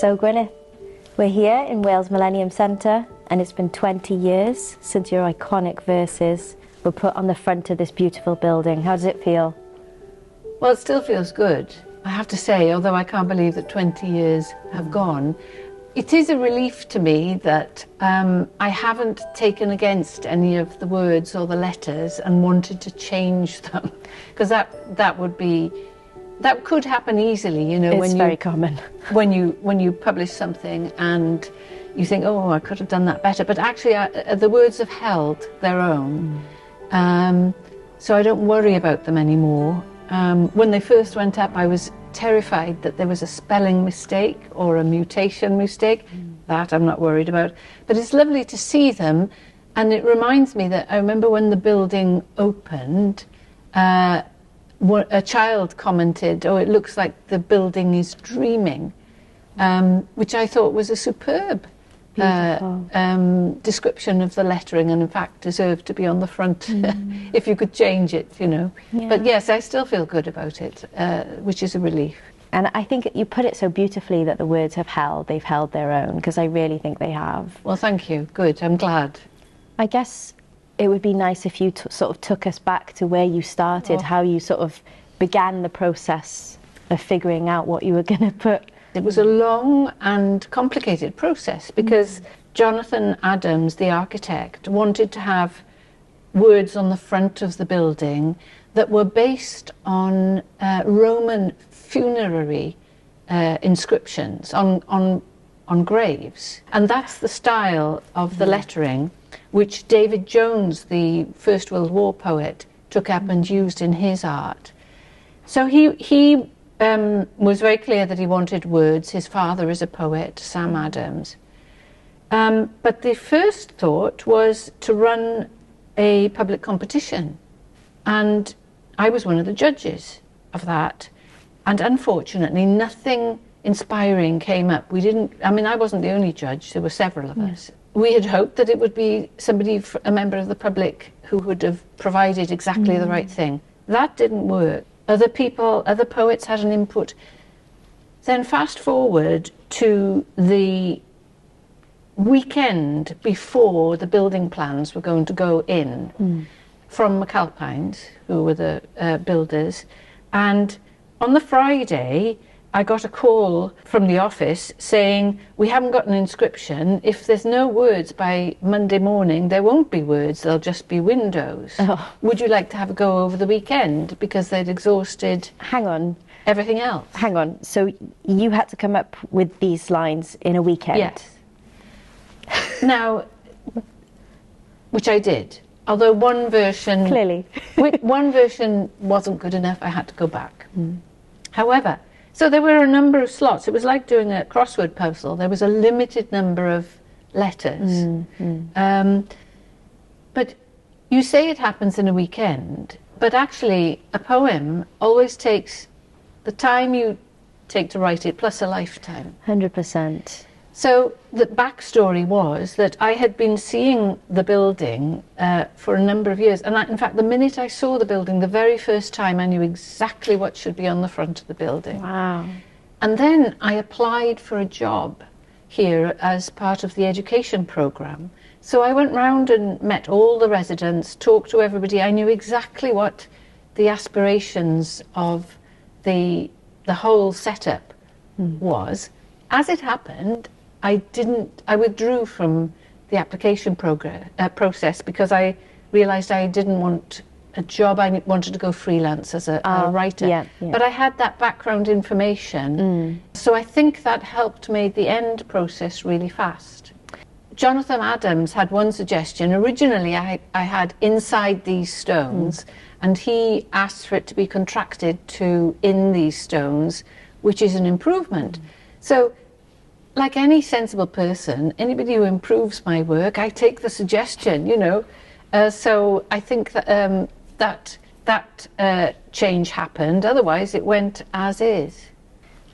So Gwyneth, we're here in Wales Millennium Centre, and it's been 20 years since your iconic verses were put on the front of this beautiful building. How does it feel? Well, it still feels good. I have to say, although I can't believe that 20 years have gone, it is a relief to me that I haven't taken against any of the words or the letters and wanted to change them, because that could happen easily, you know. It's very common. When you publish something and you think, oh, I could have done that better, but actually the words have held their own, so I don't worry about them anymore. When they first went up, I was terrified that there was a spelling mistake or a mutation mistake. That I'm not worried about. But it's lovely to see them, and it reminds me that I remember when the building opened, a child commented, oh, it looks like the building is dreaming, which I thought was a superb description of the lettering, and in fact deserved to be on the front if you could change it, you know. Yeah. But yes, I still feel good about it, which is a relief. And I think you put it so beautifully that the words have held, they've held their own, because I really think they have. Well, thank you. Good, I'm glad. I guess it would be nice if you sort of took us back to where you started, how you sort of began the process of figuring out what you were going to put. It was a long and complicated process because Jonathan Adams, the architect, wanted to have words on the front of the building that were based on Roman funerary inscriptions on graves. And that's the style of the lettering which David Jones, the First World War poet, took up and used in his art. So he was very clear that he wanted words. His father is a poet, Sam Adams. But the first thought was to run a public competition. And I was one of the judges of that. And unfortunately, nothing inspiring came up. I wasn't the only judge, there were several of us. We had hoped that it would be somebody, a member of the public, who would have provided exactly the right thing. That didn't work. Other poets had an input. Then fast forward to the weekend before the building plans were going to go in from McAlpines, who were the builders. And on the Friday, I got a call from the office saying, we haven't got an inscription. If there's no words by Monday morning, there won't be words, there'll just be windows. Oh. Would you like to have a go over the weekend? Because they'd exhausted everything else. Hang on, so you had to come up with these lines in a weekend? Yes. Now, which I did. Although one version... Clearly. one version wasn't good enough, I had to go back. However, so there were a number of slots. It was like doing a crossword puzzle. There was a limited number of letters. But you say it happens in a weekend, but actually a poem always takes the time you take to write it plus a lifetime. 100%. So the backstory was that I had been seeing the building for a number of years. And in fact, the minute I saw the building, the very first time, I knew exactly what should be on the front of the building. Wow. And then I applied for a job here as part of the education programme. So I went round and met all the residents, talked to everybody. I knew exactly what the aspirations of the whole setup was. As it happened, I withdrew from the application process because I realised I didn't want a job. I wanted to go freelance as a writer. Yeah. But I had that background information. So I think that helped make the end process really fast. Jonathan Adams had one suggestion. Originally, I had inside these stones, and he asked for it to be contracted to in these stones, which is an improvement. So, like any sensible person, anybody who improves my work, I take the suggestion, you know. So I think that that change happened. Otherwise, it went as is.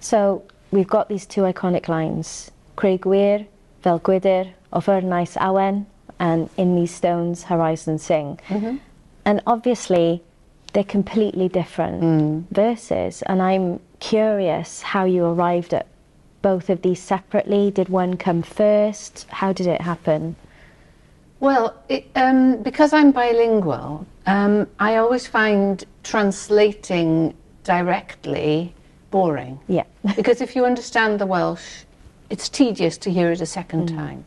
So we've got these two iconic lines: Creu gwir fel gwydyr o fyrnais awen, and in these stones horizons sing. And obviously, they're completely different verses. And I'm curious how you arrived at both of these separately? Did one come first? How did it happen? Well, because I'm bilingual, I always find translating directly boring. Yeah. Because if you understand the Welsh, it's tedious to hear it a second time.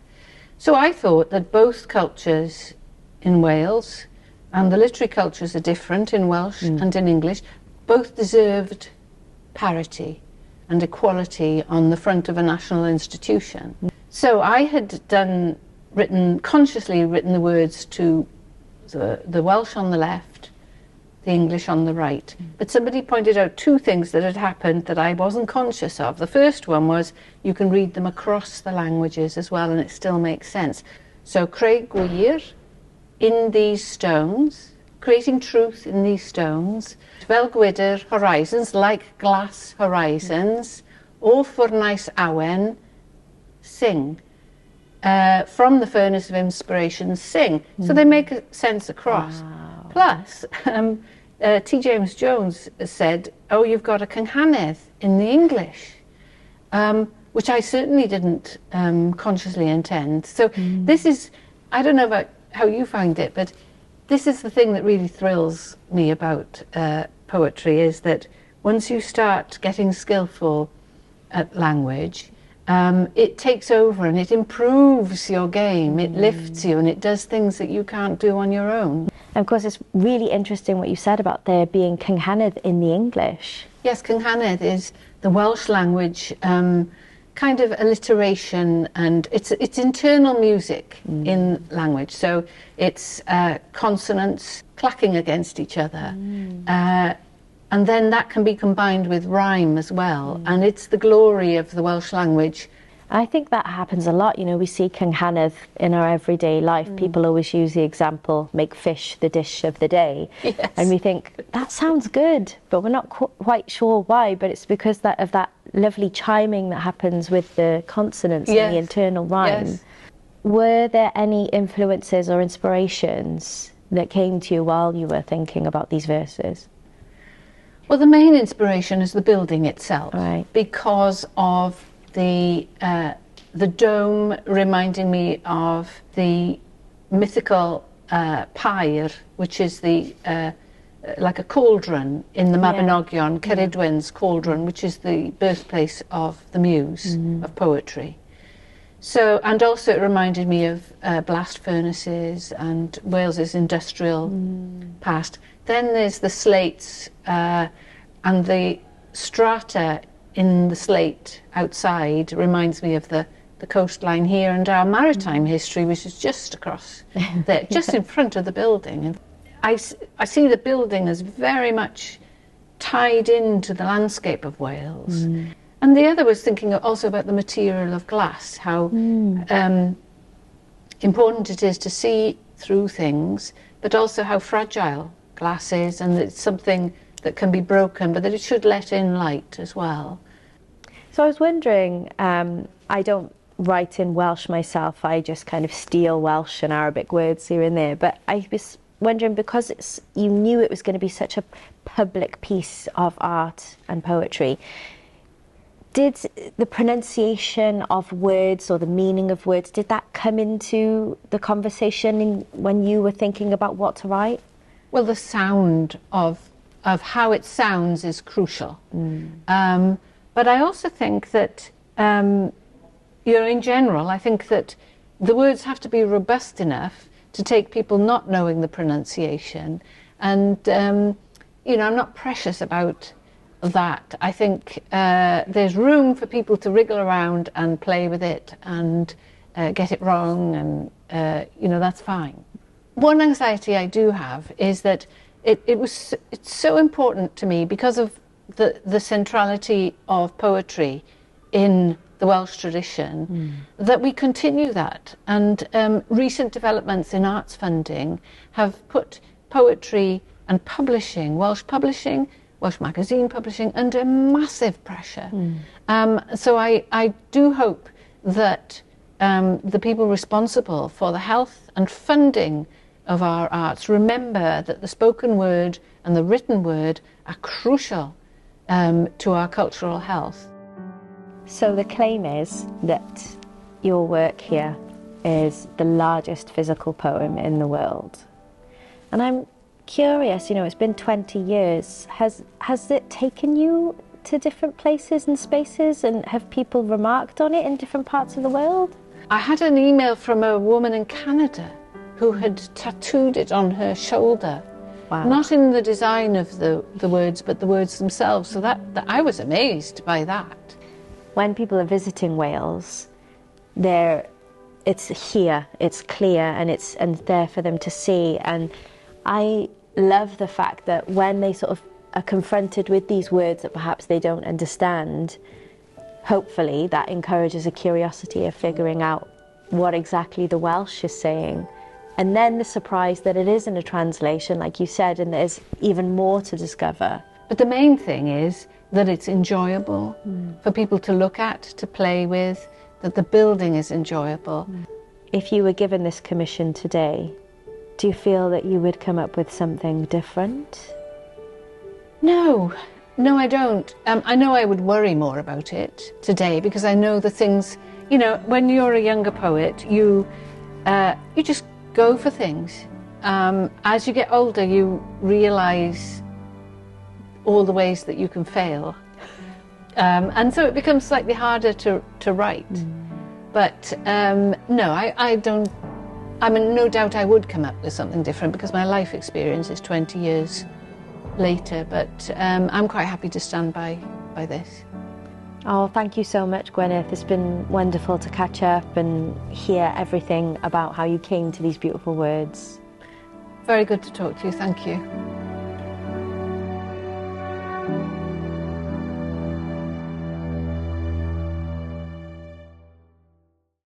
So I thought that both cultures in Wales, and the literary cultures are different in Welsh and in English, both deserved parity and equality on the front of a national institution. So I had consciously written the words to the Welsh on the left, the English on the right. But somebody pointed out two things that had happened that I wasn't conscious of. The first one was you can read them across the languages as well and it still makes sense. So creu gwir in these stones, creating truth in these stones, fel gwydr horizons, like glass horizons, o ffwrnais awen, sing. From the furnace of inspiration, sing. So they make sense across. Wow. Plus, T. James Jones said, oh, you've got a cynghannedd in the English, which I certainly didn't consciously intend. So this is, I don't know about how you find it, but this is the thing that really thrills me about poetry, is that once you start getting skillful at language, it takes over and it improves your game, it lifts you and it does things that you can't do on your own. And of course, it's really interesting what you said about there being cynghannedd in the English. Yes, cynghannedd is the Welsh language kind of alliteration, and it's internal music in language. So it's consonants clacking against each other. And then that can be combined with rhyme as well. And it's the glory of the Welsh language. I think that happens a lot. You know, we see cynghannedd in our everyday life. People always use the example, make fish the dish of the day. Yes. And we think, that sounds good, but we're not quite sure why. But it's because of that lovely chiming that happens with the consonants and the internal rhyme. Yes. Were there any influences or inspirations that came to you while you were thinking about these verses? Well, the main inspiration is the building itself, Right. because of the dome reminding me of the mythical pair, which is the like a cauldron in the Mabinogion, Ceridwen's cauldron, which is the birthplace of the muse of poetry. So, and also it reminded me of blast furnaces and Wales's industrial past. Then there's the slates and the strata in the slate outside reminds me of the coastline here and our maritime history, which is just across there, just in front of the building. And I see the building as very much tied into the landscape of Wales. And the other was thinking also about the material of glass, how important it is to see through things, but also how fragile glass is, and it's something that can be broken, but that it should let in light as well. So I was wondering, I don't write in Welsh myself, I just kind of steal Welsh and Arabic words here and there, but I was wondering, because you knew it was going to be such a public piece of art and poetry, did the pronunciation of words or the meaning of words, did that come into the conversation when you were thinking about what to write? Well, the sound of how it sounds is crucial. But I also think that, you know, in general, I think that the words have to be robust enough to take people not knowing the pronunciation. And, you know, I'm not precious about that. I think there's room for people to wriggle around and play with it and get it wrong, and, you know, that's fine. One anxiety I do have is that it's so important to me, because of the centrality of poetry in the Welsh tradition, that we continue that. And recent developments in arts funding have put poetry and publishing, Welsh magazine publishing, under massive pressure. So I do hope that the people responsible for the health and funding of our arts remember that the spoken word and the written word are crucial to our cultural health. So the claim is that your work here is the largest physical poem in the world. And I'm curious, you know, it's been 20 years. Has it taken you to different places and spaces, and have people remarked on it in different parts of the world? I had an email from a woman in Canada who had tattooed it on her shoulder. Wow. Not in the design of the words, but the words themselves. So that I was amazed by that. When people are visiting Wales, it's here, it's clear, and it's there for them to see. And I love the fact that when they sort of are confronted with these words that perhaps they don't understand, hopefully that encourages a curiosity of figuring out what exactly the Welsh is saying. And then the surprise that it isn't a translation, like you said, and there's even more to discover. But the main thing is that it's enjoyable for people to look at, to play with, that the building is enjoyable. If you were given this commission today, do you feel that you would come up with something different? No, I don't. I know I would worry more about it today because I know the things, you know, when you're a younger poet, you just go for things. As you get older, you realise all the ways that you can fail. And so it becomes slightly harder to write. But no, I don't. I mean, no doubt I would come up with something different because my life experience is 20 years later, but I'm quite happy to stand by this. Oh, thank you so much, Gwyneth. It's been wonderful to catch up and hear everything about how you came to these beautiful words. Very good to talk to you, thank you.